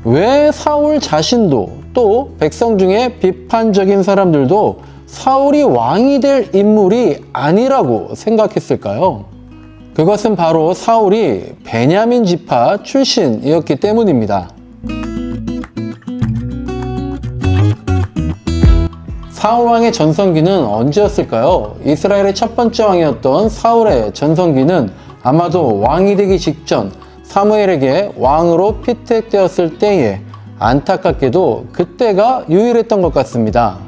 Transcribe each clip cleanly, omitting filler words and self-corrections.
왜 사울 자신도 또 백성 중에 비판적인 사람들도 사울이 왕이 될 인물이 아니라고 생각했을까요? 그것은 바로 사울이 베냐민 지파 출신이었기 때문입니다. 사울 왕의 전성기는 언제였을까요? 이스라엘의 첫 번째 왕이었던 사울의 전성기는 아마도 왕이 되기 직전 사무엘에게 왕으로 피택되었을 때에 안타깝게도 그때가 유일했던 것 같습니다.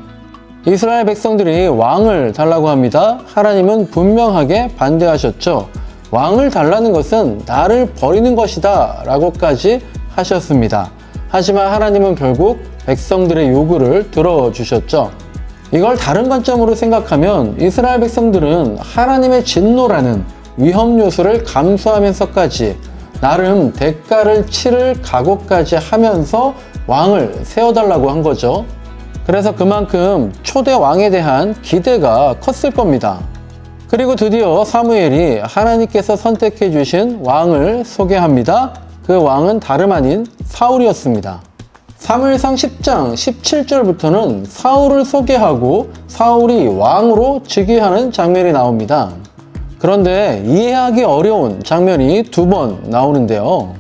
이스라엘 백성들이 왕을 달라고 합니다. 하나님은 분명하게 반대하셨죠. 왕을 달라는 것은 나를 버리는 것이다 라고까지 하셨습니다. 하지만 하나님은 결국 백성들의 요구를 들어주셨죠. 이걸 다른 관점으로 생각하면 이스라엘 백성들은 하나님의 진노라는 위험 요소를 감수하면서까지 나름 대가를 치를 각오까지 하면서 왕을 세워달라고 한 거죠. 그래서 그만큼 초대 왕에 대한 기대가 컸을 겁니다. 그리고 드디어 사무엘이 하나님께서 선택해 주신 왕을 소개합니다. 그 왕은 다름 아닌 사울이었습니다. 사무엘상 10장 17절부터는 사울을 소개하고 사울이 왕으로 즉위하는 장면이 나옵니다. 그런데 이해하기 어려운 장면이 두 번 나오는데요.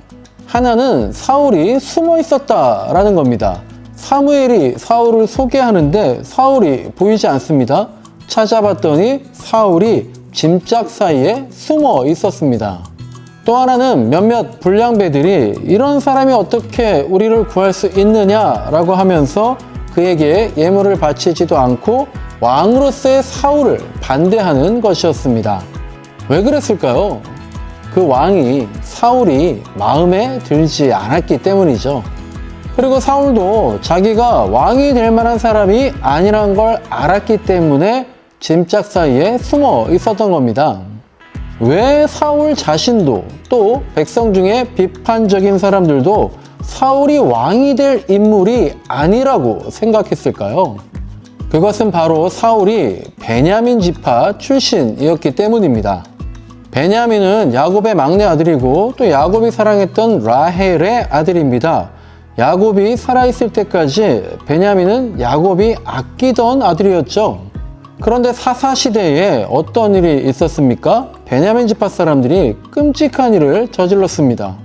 하나는 사울이 숨어 있었다라는 겁니다. 사무엘이 사울을 소개하는데 사울이 보이지 않습니다. 찾아봤더니 사울이 짐짝 사이에 숨어 있었습니다. 또 하나는 몇몇 불량배들이 이런 사람이 어떻게 우리를 구할 수 있느냐라고 하면서 그에게 예물을 바치지도 않고 왕으로서의 사울을 반대하는 것이었습니다. 왜 그랬을까요? 그 왕이 사울이 마음에 들지 않았기 때문이죠. 그리고 사울도 자기가 왕이 될 만한 사람이 아니란 걸 알았기 때문에 짐짝 사이에 숨어 있었던 겁니다. 왜 사울 자신도 또 백성 중에 비판적인 사람들도 사울이 왕이 될 인물이 아니라고 생각했을까요? 그것은 바로 사울이 베냐민 지파 출신이었기 때문입니다. 베냐민은 야곱의 막내 아들이고 또 야곱이 사랑했던 라헬의 아들입니다. 야곱이 살아있을 때까지 베냐민은 야곱이 아끼던 아들이었죠. 그런데 사사시대에 어떤 일이 있었습니까? 베냐민 지파 사람들이 끔찍한 일을 저질렀습니다.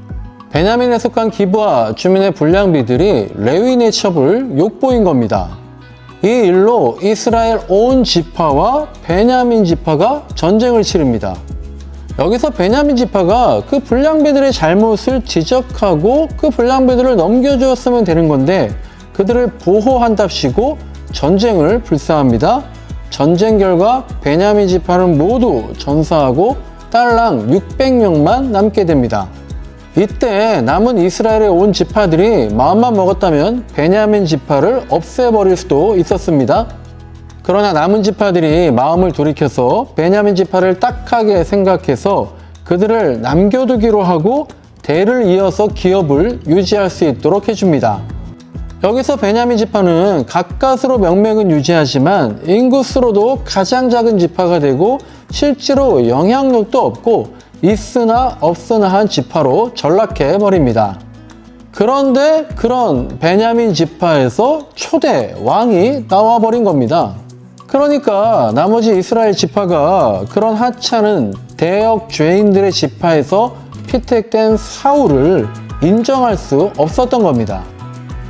베냐민에 속한 기브아 주민의 불량비들이 레위인의 첩을 욕보인 겁니다. 이 일로 이스라엘 온 지파와 베냐민 지파가 전쟁을 치릅니다. 여기서 베냐민 지파가 그 불량배들의 잘못을 지적하고 그 불량배들을 넘겨주었으면 되는 건데 그들을 보호한답시고 전쟁을 불사합니다. 전쟁 결과 베냐민 지파는 모두 전사하고 딸랑 600명만 남게 됩니다. 이때 남은 이스라엘의 온 지파들이 마음만 먹었다면 베냐민 지파를 없애버릴 수도 있었습니다. 그러나 남은 지파들이 마음을 돌이켜서 베냐민 지파를 딱하게 생각해서 그들을 남겨두기로 하고 대를 이어서 기업을 유지할 수 있도록 해줍니다. 여기서 베냐민 지파는 가까스로 명맥은 유지하지만 인구수로도 가장 작은 지파가 되고 실제로 영향력도 없고 있으나 없으나 한 지파로 전락해 버립니다. 그런데 그런 베냐민 지파에서 초대 왕이 나와버린 겁니다. 그러니까 나머지 이스라엘 지파가 그런 하찮은 대역 죄인들의 지파에서 피택된 사울을 인정할 수 없었던 겁니다.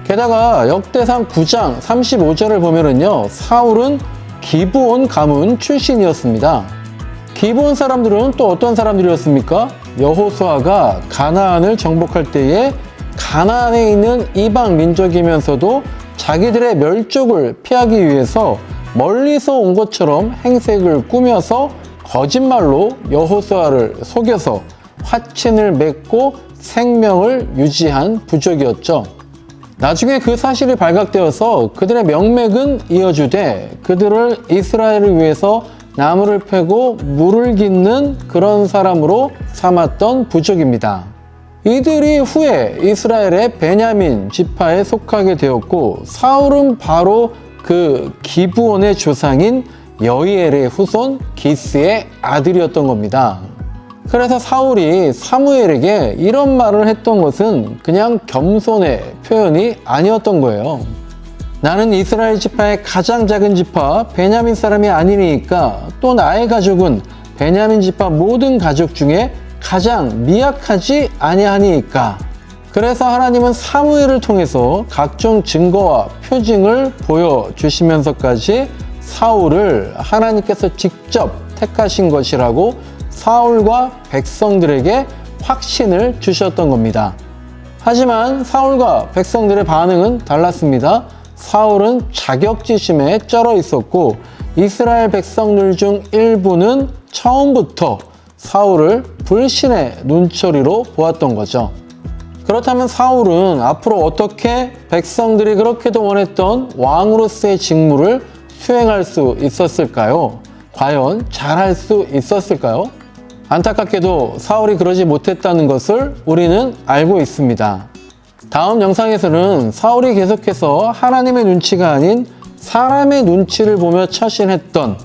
게다가 역대상 9장 35절을 보면은요, 사울은 기브온 가문 출신이었습니다. 기브온 사람들은 또 어떤 사람들이었습니까? 여호수아가 가나안을 정복할 때에 가나안에 있는 이방 민족이면서도 자기들의 멸족을 피하기 위해서 멀리서 온 것처럼 행색을 꾸며서 거짓말로 여호수아를 속여서 화친을 맺고 생명을 유지한 부족이었죠. 나중에 그 사실이 발각되어서 그들의 명맥은 이어주되 그들을 이스라엘을 위해서 나무를 패고 물을 깃는 그런 사람으로 삼았던 부족입니다. 이들이 후에 이스라엘의 베냐민 지파에 속하게 되었고 사울은 바로 그 기브온의 조상인 여이엘의 후손 기스의 아들이었던 겁니다. 그래서 사울이 사무엘에게 이런 말을 했던 것은 그냥 겸손의 표현이 아니었던 거예요. 나는 이스라엘 지파의 가장 작은 지파 베냐민 사람이 아니니까 또 나의 가족은 베냐민 지파 모든 가족 중에 가장 미약하지 아니하니까. 그래서 하나님은 사무엘을 통해서 각종 증거와 표징을 보여주시면서까지 사울을 하나님께서 직접 택하신 것이라고 사울과 백성들에게 확신을 주셨던 겁니다. 하지만 사울과 백성들의 반응은 달랐습니다. 사울은 자격지심에 쩔어 있었고 이스라엘 백성들 중 일부는 처음부터 사울을 불신의 눈초리로 보았던 거죠. 그렇다면 사울은 앞으로 어떻게 백성들이 그렇게도 원했던 왕으로서의 직무를 수행할 수 있었을까요? 과연 잘할 수 있었을까요? 안타깝게도 사울이 그러지 못했다는 것을 우리는 알고 있습니다. 다음 영상에서는 사울이 계속해서 하나님의 눈치가 아닌 사람의 눈치를 보며 처신했던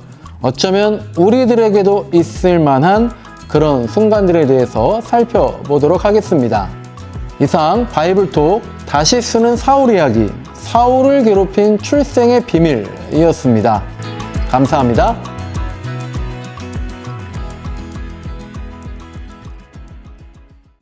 어쩌면 우리들에게도 있을 만한 그런 순간들에 대해서 살펴보도록 하겠습니다. 이상 바이블톡 다시 쓰는 사울 이야기, 사울을 괴롭힌 출생의 비밀이었습니다. 감사합니다.